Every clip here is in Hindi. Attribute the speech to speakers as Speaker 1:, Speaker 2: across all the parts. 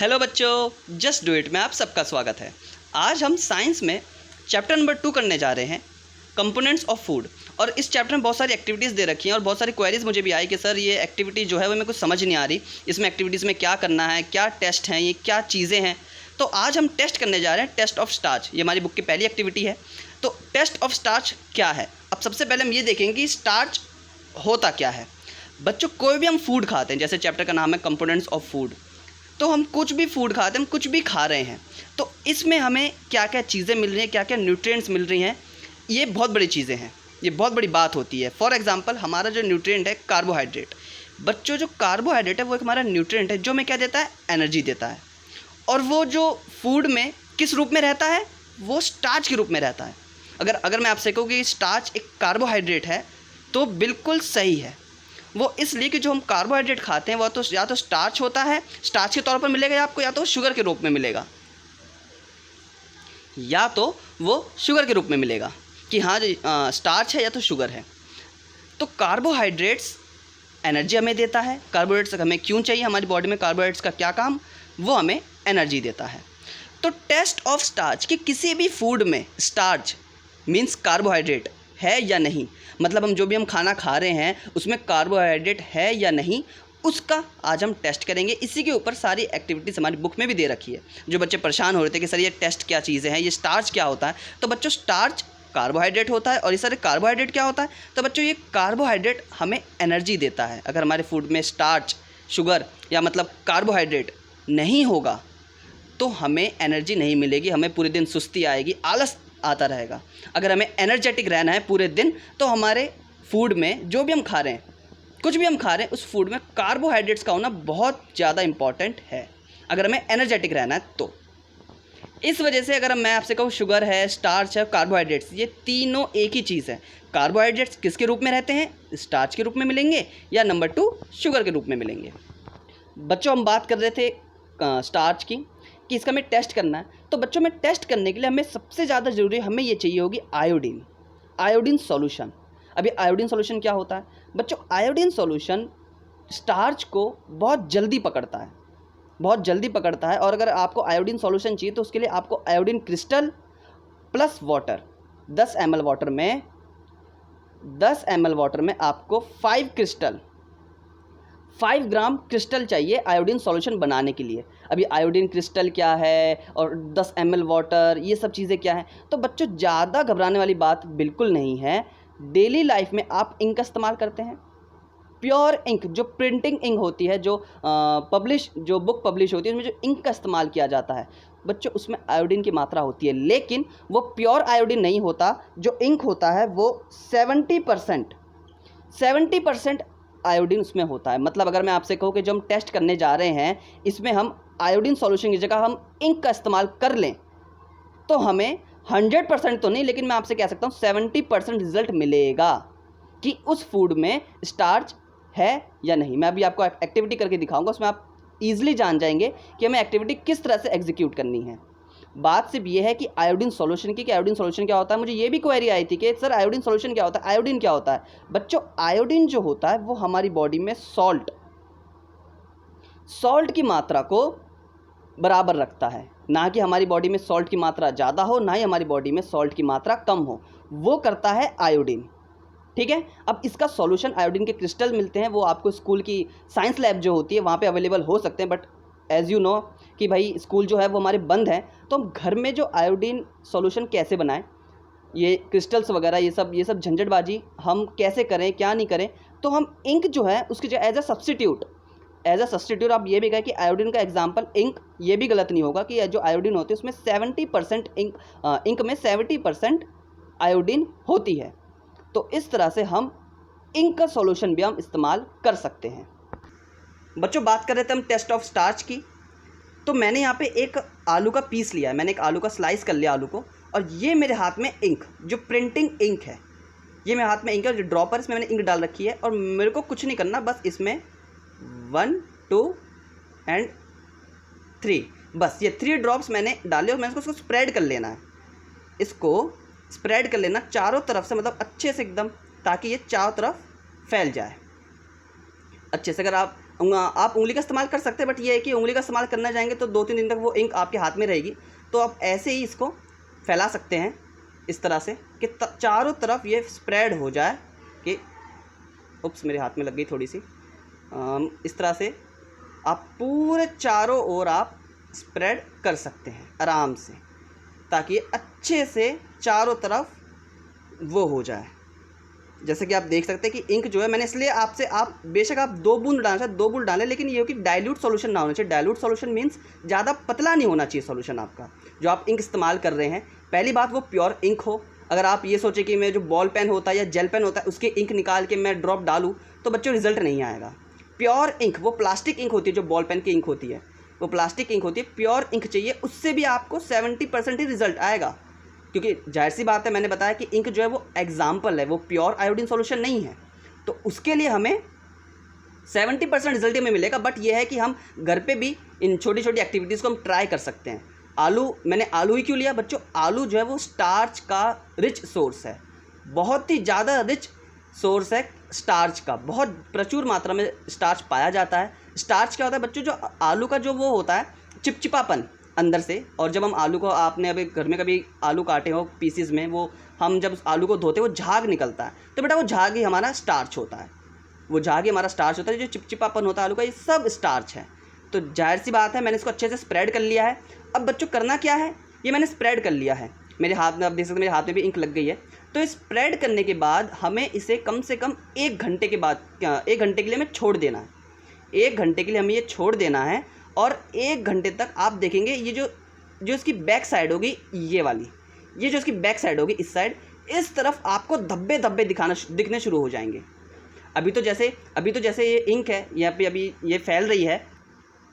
Speaker 1: हेलो बच्चों, जस्ट डू इट में आप सबका स्वागत है। आज हम साइंस में चैप्टर नंबर 2 करने जा रहे हैं, कंपोनेंट्स ऑफ फूड। और इस चैप्टर में बहुत सारी एक्टिविटीज़ दे रखी हैं और बहुत सारी क्वेरीज मुझे भी आई कि सर ये एक्टिविटी जो है वो मेरे को समझ नहीं आ रही, इसमें एक्टिविटीज़ में क्या करना है, क्या टेस्ट हैं, ये क्या चीज़ें हैं। तो आज हम टेस्ट करने जा रहे हैं, टेस्ट ऑफ स्टार्च। ये हमारी बुक की पहली एक्टिविटी है। तो टेस्ट ऑफ स्टार्च क्या है, अब सबसे पहले हम ये देखेंगे कि स्टार्च होता क्या है। बच्चों, कोई भी हम फूड खाते हैं, जैसे चैप्टर का नाम है कंपोनेंट्स ऑफ फूड, तो हम कुछ भी फूड खाते हैं, हम कुछ भी खा रहे हैं, तो इसमें हमें क्या क्या चीज़ें मिल रही हैं, क्या क्या न्यूट्रिएंट्स मिल रही हैं, ये बहुत बड़ी चीज़ें हैं, ये बहुत बड़ी बात होती है। फॉर एग्जांपल, हमारा जो न्यूट्रिएंट है कार्बोहाइड्रेट। बच्चों, जो कार्बोहाइड्रेट है वो एक हमारा न्यूट्रिएंट है जो हमें क्या देता है, एनर्जी देता है। और वो जो फूड में किस रूप में रहता है, वो स्टार्च के रूप में रहता है। अगर मैं आपसे कहूँ कि स्टार्च एक कार्बोहाइड्रेट है तो बिल्कुल सही है। वो इसलिए कि जो हम कार्बोहाइड्रेट खाते हैं वो तो या तो स्टार्च होता है, स्टार्च के तौर पर मिलेगा, या आपको या तो शुगर के रूप में मिलेगा, या तो वो शुगर के रूप में मिलेगा कि हाँ स्टार्च है या तो शुगर है। तो कार्बोहाइड्रेट्स एनर्जी हमें देता है। कार्बोहाइड्रेट्स हमें क्यों चाहिए, हमारी बॉडी में कार्बोहाइड्रेट्स का क्या काम, वो हमें एनर्जी देता है। तो टेस्ट ऑफ स्टार्च कि किसी भी फूड में स्टार्च मीन्स कार्बोहाइड्रेट है या नहीं, मतलब हम जो भी हम खाना खा रहे हैं उसमें कार्बोहाइड्रेट है या नहीं, उसका आज हम टेस्ट करेंगे। इसी के ऊपर सारी एक्टिविटीज़ हमारी बुक में भी दे रखी है। जो बच्चे परेशान हो रहे थे कि सर ये टेस्ट क्या चीज़ें हैं, ये स्टार्च क्या होता है, तो बच्चों स्टार्च कार्बोहाइड्रेट होता है। और ये सारे कार्बोहाइड्रेट क्या होता है, तो बच्चों ये कार्बोहाइड्रेट हमें एनर्जी देता है। अगर हमारे फूड में स्टार्च, शुगर या मतलब कार्बोहाइड्रेट नहीं होगा तो हमें एनर्जी नहीं मिलेगी, हमें पूरे दिन सुस्ती आएगी, आलस आता रहेगा। अगर हमें एनर्जेटिक रहना है पूरे दिन तो हमारे फूड में जो भी हम खा रहे हैं, कुछ भी हम खा रहे हैं, उस फूड में कार्बोहाइड्रेट्स का होना बहुत ज़्यादा इंपॉर्टेंट है, अगर हमें एनर्जेटिक रहना है तो। इस वजह से अगर मैं आपसे कहूँ शुगर है, स्टार्च है, कार्बोहाइड्रेट्स, ये तीनों एक ही चीज़ है। कार्बोहाइड्रेट्स किसके रूप में रहते हैं, स्टार्च के रूप में मिलेंगे, या नंबर 2 शुगर के रूप में मिलेंगे। बच्चों, हम बात कर रहे थे स्टार्च की कि इसका हमें टेस्ट करना है। तो बच्चों में टेस्ट करने के लिए हमें सबसे ज़्यादा ज़रूरी हमें ये चाहिए होगी आयोडीन, आयोडीन सॉल्यूशन। अभी आयोडीन सॉल्यूशन क्या होता है बच्चों, आयोडीन सॉल्यूशन स्टार्च को बहुत जल्दी पकड़ता है, बहुत जल्दी पकड़ता है। और अगर आपको आयोडीन सॉल्यूशन चाहिए तो उसके लिए आपको iodine crystal plus water, 10 ml water में, 10 ml वाटर में आपको 5 ग्राम क्रिस्टल चाहिए आयोडीन सॉल्यूशन बनाने के लिए। अभी आयोडीन क्रिस्टल क्या है और 10 ml वाटर, ये सब चीज़ें क्या हैं, तो बच्चों ज़्यादा घबराने वाली बात बिल्कुल नहीं है। डेली लाइफ में आप इंक का इस्तेमाल करते हैं, प्योर इंक, जो प्रिंटिंग इंक होती है, जो बुक पब्लिश होती है, उसमें जो इंक का इस्तेमाल किया जाता है बच्चों, उसमें आयोडीन की मात्रा होती है, लेकिन वो प्योर आयोडीन नहीं होता। जो इंक होता है वो 70% आयोडीन उसमें होता है। मतलब अगर मैं आपसे कहूँ कि जो हम टेस्ट करने जा रहे हैं इसमें हम आयोडीन सॉल्यूशन की जगह हम इंक का इस्तेमाल कर लें तो हमें 100% तो नहीं, लेकिन मैं आपसे कह सकता हूँ 70% रिजल्ट मिलेगा कि उस फूड में स्टार्च है या नहीं। मैं अभी आपको एक्टिविटी करके दिखाऊंगा, उसमें आप ईजिली जान जाएंगे कि हमें एक्टिविटी किस तरह से एग्जीक्यूट करनी है। बात सिर्फ ये है कि आयोडीन सॉल्यूशन की, कि आयोडीन सॉल्यूशन क्या होता है। मुझे ये भी क्वेरी आई थी कि सर आयोडीन सॉल्यूशन क्या होता है, आयोडीन क्या होता है। बच्चों, आयोडीन जो होता है वो हमारी बॉडी में सॉल्ट की मात्रा को बराबर रखता है, ना कि हमारी बॉडी में सॉल्ट की मात्रा ज़्यादा हो, ना ही हमारी बॉडी में सॉल्ट की मात्रा कम हो, वो करता है आयोडीन। ठीक है। अब इसका सॉल्यूशन, आयोडीन के क्रिस्टल मिलते हैं, वो आपको स्कूल की साइंस लैब जो होती है वहाँ पे अवेलेबल हो सकते हैं। बट एज़ यू नो कि भाई स्कूल जो है वो हमारे बंद हैं, तो हम घर में जो आयोडीन सॉल्यूशन कैसे बनाएं, ये क्रिस्टल्स वगैरह ये सब झंझटबाजी हम कैसे करें, क्या नहीं करें, तो हम इंक जो है उसकी जो एज अ सब्स्टिट्यूट आप ये भी कहें कि आयोडीन का एग्जाम्पल इंक, ये भी गलत नहीं होगा कि जो आयोडीन होती है उसमें 70% इंक में 70% आयोडीन होती है। तो इस तरह से हम इंक का सॉल्यूशन भी हम इस्तेमाल कर सकते हैं। बच्चों, बात कर रहे थे हम टेस्ट ऑफ स्टार्च की, तो मैंने यहाँ पे एक आलू का पीस लिया है, मैंने एक आलू का स्लाइस कर लिया आलू को, और ये मेरे हाथ में इंक, जो प्रिंटिंग इंक है, ये मेरे हाथ में इंक है, जो ड्रॉपर, इसमें मैंने इंक डाल रखी है। और मेरे को कुछ नहीं करना, बस इसमें 1 2 एंड 3, बस ये 3 ड्रॉप्स मैंने डाले और मैंने उसको स्प्रेड कर लेना है। इसको स्प्रेड कर लेना चारों तरफ से, मतलब अच्छे से एकदम, ताकि ये चारों तरफ फैल जाए अच्छे से। अगर आप आप उंगली का इस्तेमाल कर सकते हैं, बट ये है कि उंगली का इस्तेमाल करना चाहेंगे तो 2-3 दिन तक वो इंक आपके हाथ में रहेगी। तो आप ऐसे ही इसको फैला सकते हैं इस तरह से कि चारों तरफ ये स्प्रेड हो जाए कि उप्स मेरे हाथ में लग गई थोड़ी सी। इस तरह से आप पूरे चारों ओर आप स्प्रेड कर सकते हैं आराम से, ताकि अच्छे से चारों तरफ वो हो जाए। जैसे कि आप देख सकते हैं कि इंक जो है, मैंने इसलिए आपसे, आप बेशक आप 2 बूंद डालना चाहिए 2 बूंद डालें, लेकिन ये हो कि डाइल्यूट सॉल्यूशन ना होना चाहिए। डाइल्यूट सॉल्यूशन मीन्स ज़्यादा पतला नहीं होना चाहिए सॉल्यूशन आपका, जो आप इंक इस्तेमाल कर रहे हैं। पहली बात, वो प्योर इंक हो। अगर आप ये सोचें कि मैं जो बॉल पेन होता है या जेल पेन होता है उसके इंक निकाल के मैं ड्रॉप डालूँ तो बच्चों रिजल्ट नहीं आएगा। प्योर इंक, वो प्लास्टिक इंक होती है जो बॉल पेन की इंक होती है, वो प्लास्टिक इंक होती है। प्योर इंक चाहिए, उससे भी आपको 70% ही रिजल्ट आएगा। क्योंकि जाहिर सी बात है, मैंने बताया कि इंक जो है वो एग्जाम्पल है, वो प्योर आयोडीन सॉल्यूशन नहीं है। तो उसके लिए हमें 70% रिजल्ट हमें मिलेगा। बट ये है कि हम घर पे भी इन छोटी छोटी एक्टिविटीज़ को हम ट्राई कर सकते हैं। मैंने आलू ही क्यों लिया बच्चों? आलू जो है वो स्टार्च का रिच सोर्स है, बहुत ही ज़्यादा रिच सोर्स है स्टार्च का, बहुत प्रचुर मात्रा में स्टार्च पाया जाता है। स्टार्च क्या होता है बच्चों? जो आलू का जो वो होता है चिपचिपापन अंदर से। और जब हम आलू को, आपने अभी घर में कभी आलू काटे हो पीसीज में, वो हम जब आलू को धोते वो झाग निकलता है, तो बेटा वो झाग ही हमारा स्टार्च होता है। वो झाग ही हमारा स्टार्च होता है। जो चिपचिपापन होता है आलू का, ये सब स्टार्च है। तो जाहिर सी बात है, मैंने इसको अच्छे से स्प्रेड कर लिया है। अब बच्चों करना क्या है, ये मैंने स्प्रेड कर लिया है मेरे हाथ में, आप देख सकते हैं मेरे हाथ में भी इंक लग गई है। तो स्प्रेड करने के बाद हमें इसे कम से कम 1 घंटे के बाद, 1 घंटे के लिए हमें छोड़ देना है। 1 घंटे के लिए हमें ये छोड़ देना है। और 1 घंटे तक आप देखेंगे ये जो इसकी बैक साइड होगी, ये वाली, ये जो इसकी बैक साइड होगी इस साइड, इस तरफ आपको धब्बे धब्बे दिखने शुरू हो जाएंगे। अभी तो जैसे ये इंक है यहाँ पे, अभी ये फैल रही है।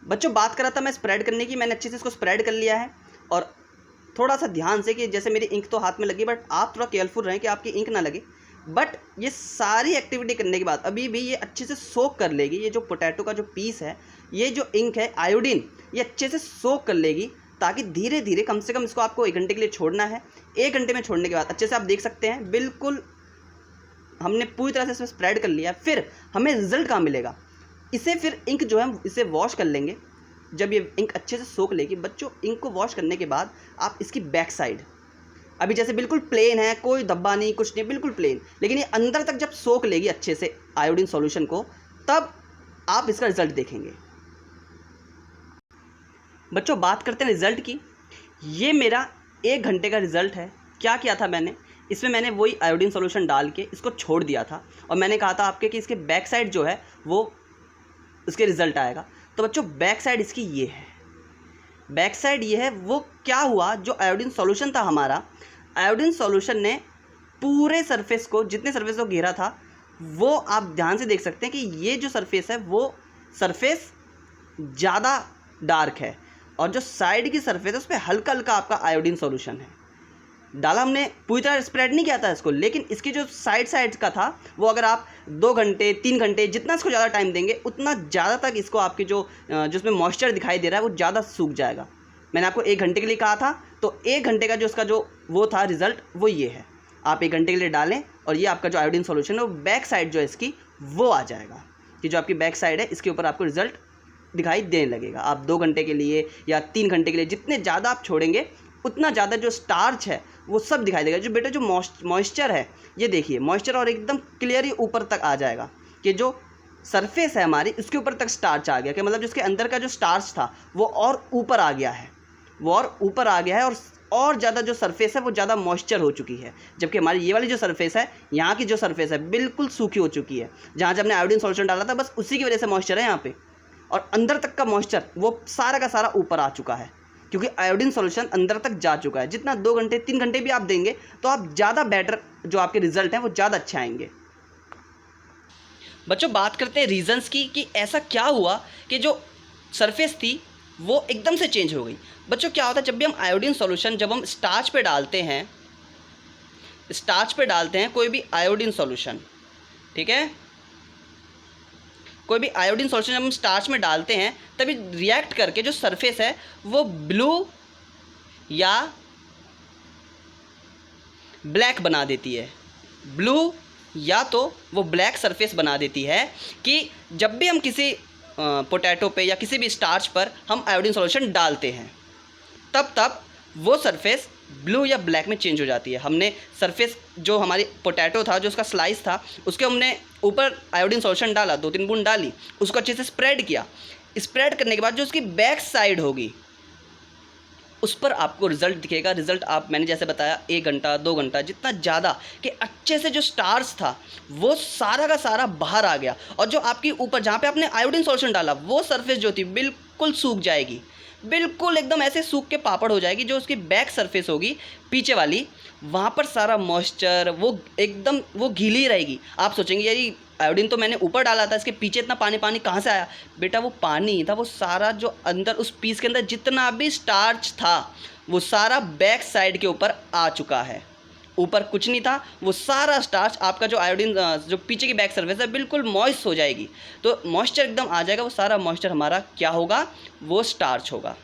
Speaker 1: बच्चों बात कर रहा था मैं स्प्रेड करने की, मैंने अच्छे से इसको स्प्रेड कर लिया है। और थोड़ा सा ध्यान से, कि जैसे मेरी इंक तो हाथ में लगी, बट आप थोड़ा केयरफुल रहें कि आपकी इंक ना लगे। बट ये सारी एक्टिविटी करने के बाद अभी भी ये अच्छे से सोक कर लेगी। ये जो पोटैटो का जो पीस है, ये जो इंक है आयोडीन, ये अच्छे से सोक कर लेगी, ताकि धीरे धीरे, कम से कम इसको आपको 1 घंटे के लिए छोड़ना है। 1 घंटे में छोड़ने के बाद अच्छे से आप देख सकते हैं बिल्कुल हमने पूरी तरह से इसमें स्प्रेड कर लिया। फिर हमें रिजल्ट कहाँ मिलेगा? इसे फिर इंक जो है इसे वॉश कर लेंगे। जब ये इंक अच्छे से सोख लेगी बच्चों, इंक को वॉश करने के बाद आप इसकी बैक साइड, अभी जैसे बिल्कुल प्लेन है, कोई धब्बा नहीं, कुछ नहीं, बिल्कुल प्लेन, लेकिन ये अंदर तक जब सोख लेगी अच्छे से आयोडीन सॉल्यूशन को, तब आप इसका रिजल्ट देखेंगे। बच्चों बात करते हैं रिजल्ट की। ये मेरा 1 घंटे का रिजल्ट है। क्या किया था मैंने? इसमें मैंने वही आयोडीन सॉल्यूशन डाल के इसको छोड़ दिया था, और मैंने कहा था आपके कि इसके बैक साइड जो है वो उसके रिजल्ट आएगा। तो बच्चों बैक साइड इसकी ये है, बैक साइड ये है। वो क्या हुआ, जो आयोडीन सॉल्यूशन था हमारा, आयोडीन सॉल्यूशन ने पूरे सरफेस को, जितने सरफेस को घेरा था, वो आप ध्यान से देख सकते हैं कि ये जो सरफेस है वो सरफेस ज़्यादा डार्क है, और जो साइड की सरफेस है उस पर हल्का हल्का आपका आयोडीन सॉल्यूशन है डाला। हमने पूरी तरह स्प्रेड नहीं किया था इसको, लेकिन इसकी जो साइड का था वो, अगर आप 2 घंटे 3 घंटे जितना इसको ज़्यादा टाइम देंगे, उतना ज़्यादा तक इसको आपके जिसमें मॉइस्चर दिखाई दे रहा है वो ज़्यादा सूख जाएगा। मैंने आपको 1 घंटे के लिए कहा था, तो 1 घंटे का जो इसका जो वो था रिज़ल्ट, वो ये है। आप 1 घंटे के लिए डालें और ये आपका जो आयोडीन सॉल्यूशन है वो बैक साइड जो है इसकी वो आ जाएगा, कि जो आपकी बैक साइड है इसके ऊपर आपको रिज़ल्ट दिखाई देने लगेगा। आप 2 घंटे के लिए या 3 घंटे के लिए जितने ज़्यादा आप छोड़ेंगे, उतना ज़्यादा जो स्टार्च है वो सब दिखाई देगा। जो बेटा जो मॉइस्चर है, ये देखिए मॉइस्चर और एकदम क्लियरली ऊपर तक आ जाएगा, कि जो सरफेस है हमारी उसके ऊपर तक स्टार्च आ गया, कि मतलब जिसके अंदर का जो स्टार्च था वो और ऊपर आ गया है, वो और ऊपर आ गया है, और ज़्यादा जो सरफेस है वो ज़्यादा मॉइस्चर हो चुकी है। जबकि हमारी ये वाली जो सरफेस है, यहाँ की जो सरफेस है बिल्कुल सूखी हो चुकी है। जहाँ जब हमने आयोडीन सॉल्यूशन डाला था, बस उसी की वजह से मॉइस्चर है यहाँ पे, और अंदर तक का मॉइस्चर वो सारा का सारा ऊपर आ चुका है, क्योंकि आयोडीन सॉल्यूशन अंदर तक जा चुका है। जितना 2 घंटे 3 घंटे भी आप देंगे तो आप ज़्यादा बेटर जो आपके रिजल्ट हैं वो ज़्यादा अच्छे आएंगे। बच्चों बात करते हैं रीजंस की, कि ऐसा क्या हुआ कि जो सरफेस थी वो एकदम से चेंज हो गई। बच्चों क्या होता है, जब भी हम आयोडीन सॉल्यूशन, जब हम स्टार्च पे डालते हैं कोई भी आयोडीन सॉल्यूशन, ठीक है, कोई भी आयोडीन सॉल्यूशन जब हम स्टार्च में डालते हैं, तभी रिएक्ट करके जो सरफेस है वो ब्लू या ब्लैक बना देती है। ब्लू या तो वो ब्लैक सरफेस बना देती है, कि जब भी हम किसी पोटैटो पे या किसी भी स्टार्च पर हम आयोडीन सॉल्यूशन डालते हैं, तब वो सरफेस ब्लू या ब्लैक में चेंज हो जाती है। हमने सरफेस जो हमारी पोटैटो था, जो उसका स्लाइस था, उसके हमने ऊपर आयोडीन सॉल्यूशन डाला, 2-3 बूंद डाली, उसको अच्छे से स्प्रेड किया। स्प्रेड करने के बाद जो उसकी बैक साइड होगी उस पर आपको रिज़ल्ट दिखेगा। रिज़ल्ट आप, मैंने जैसे बताया, 1 घंटा 2 घंटा, जितना ज़्यादा कि अच्छे से जो स्टार्च था वो सारा का सारा बाहर आ गया, और जो आपकी ऊपर जहाँ पे आपने आयोडीन सॉल्यूशन डाला वो सरफेस जो थी बिल्कुल सूख जाएगी, बिल्कुल एकदम ऐसे सूख के पापड़ हो जाएगी। जो उसकी बैक सरफेस होगी पीछे वाली, वहाँ पर सारा मॉइस्चर वो एकदम वो गीली रहेगी। आप सोचेंगे यार आयोडीन तो मैंने ऊपर डाला था, इसके पीछे इतना पानी पानी कहाँ से आया? बेटा वो पानी था, वो सारा जो अंदर उस पीस के अंदर जितना भी स्टार्च था वो सारा बैक साइड के ऊपर आ चुका है। ऊपर कुछ नहीं था, वो सारा स्टार्च आपका जो आयोडीन जो पीछे की बैक सर्फेस है बिल्कुल मॉइस्ट हो जाएगी। तो मॉइस्चर एकदम आ जाएगा, वो सारा मॉइस्चर हमारा क्या होगा? वो स्टार्च होगा।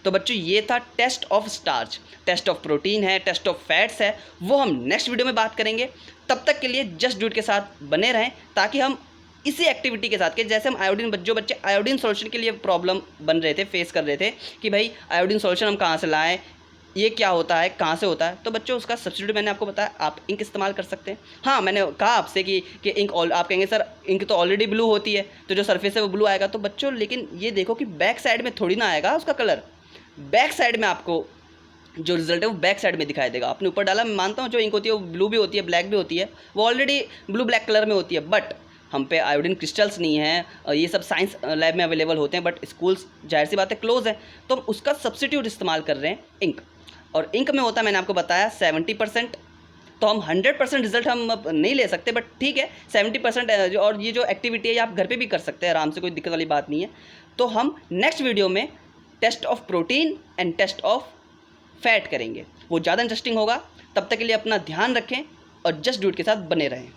Speaker 1: तो बच्चों ये था test of starch. Test of protein है, टेस्ट ऑफ फैट्स है, वो हम नेक्स्ट वीडियो में बात करेंगे। तब तक के लिए जस्ट डू इट के साथ बने रहें, ताकि हम इसी एक्टिविटी के साथ, कि जैसे हम आयोडीन, जो बच्चे आयोडीन सॉल्यूशन के लिए प्रॉब्लम बन रहे थे, फेस कर रहे थे कि भाई आयोडीन सॉल्यूशन हम कहाँ से लाएं, ये क्या होता है, कहाँ से होता है, तो बच्चों उसका सब्स्टिट्यूट मैंने आपको बताया, आप इंक इस्तेमाल कर सकते हैं। हाँ, मैंने कहा आपसे कि इंक, आप कहेंगे सर इंक तो ऑलरेडी ब्लू होती है, तो जो सरफेस है वो ब्लू आएगा। तो बच्चों लेकिन ये देखो कि बैक साइड में थोड़ी ना आएगा उसका कलर, बैक साइड में आपको जो रिजल्ट है वो बैक साइड में दिखाई देगा। आपने ऊपर डाला, मैं मानता हूँ जो इंक होती है वो ब्लू भी होती है, ब्लैक भी होती है, वो ऑलरेडी ब्लू ब्लैक कलर में होती है, बट हम पे आयोडीन क्रिस्टल्स नहीं हैं। ये सब साइंस लैब में अवेलेबल होते हैं, बट स्कूल्स जाहिर सी बात है क्लोज है, तो हम उसका सब्स्टिट्यूट इस्तेमाल कर रहे हैं इंक। और इंक में होता है, मैंने आपको बताया 70%, तो हम 100% रिजल्ट हम नहीं ले सकते, बट ठीक है 70%। और ये जो एक्टिविटी है ये आप घर पे भी कर सकते हैं आराम से, कोई दिक्कत वाली बात नहीं है। तो हम नेक्स्ट वीडियो में test of protein and test of fat करेंगे, वो ज़्यादा इंटरेस्टिंग होगा। तब तक के लिए अपना ध्यान रखें और जस्ट डू इट के साथ बने रहें।